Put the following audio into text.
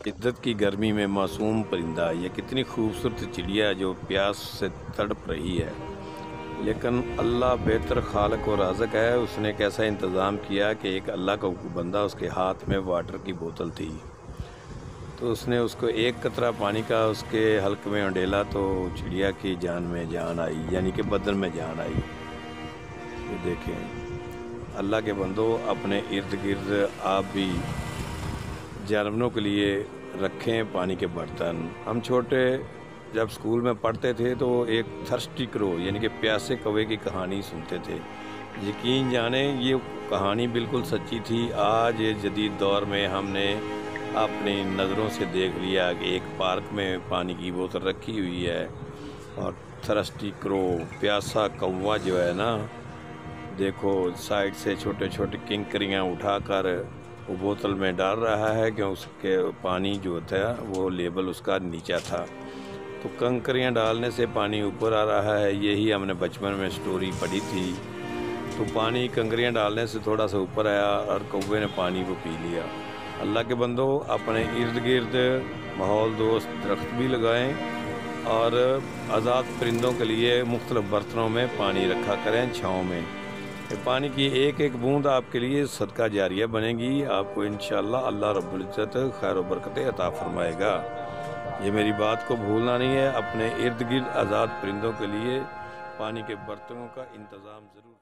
शिद्दत की गर्मी में मासूम परिंदा, ये कितनी खूबसूरत चिड़िया जो प्यास से तड़प रही है, लेकिन अल्लाह बेहतर खालक और राज़िक है। उसने एक ऐसा इंतज़ाम किया कि एक अल्लाह का बंदा, उसके हाथ में वाटर की बोतल थी, तो उसने उसको एक कतरा पानी का उसके हल्क में उंडेला तो चिड़िया की जान में जान आई, यानी कि बदन में जान आई। ये देखें अल्लाह के बंदो, अपने इर्द गिर्द आप भी जानवरों के लिए रखें पानी के बर्तन। हम छोटे जब स्कूल में पढ़ते थे तो एक थर्स्टी क्रो यानी कि प्यासे कौवे की कहानी सुनते थे। यकीन जाने ये कहानी बिल्कुल सच्ची थी। आज ये जदीद दौर में हमने अपनी नज़रों से देख लिया कि एक पार्क में पानी की बोतल रखी हुई है और थर्स्टी क्रो प्यासा कौवा जो है ना, देखो साइड से छोटे छोटे किंकरियाँ उठाकर वो बोतल में डाल रहा है कि उसके पानी जो था वो लेवल उसका नीचा था, तो कंकरियाँ डालने से पानी ऊपर आ रहा है। यही हमने बचपन में स्टोरी पढ़ी थी। तो पानी कंकरियाँ डालने से थोड़ा सा ऊपर आया और कौवे ने पानी को पी लिया। अल्लाह के बंदो, अपने इर्द गिर्द माहौल दोस्त दरख्त भी लगाएं और आज़ाद परिंदों के लिए मुख्तलिफ बर्तनों में पानी रखा करें छाँव में। पानी की एक एक बूंद आपके लिए सदका जारिया बनेगी। आपको इंशाअल्लाह अल्लाह रब्बुल इज़्ज़त खैर व बरकतें अता फरमाएगा। ये मेरी बात को भूलना नहीं है। अपने इर्द गिर्द आज़ाद परिंदों के लिए पानी के बर्तनों का इंतज़ाम ज़रूर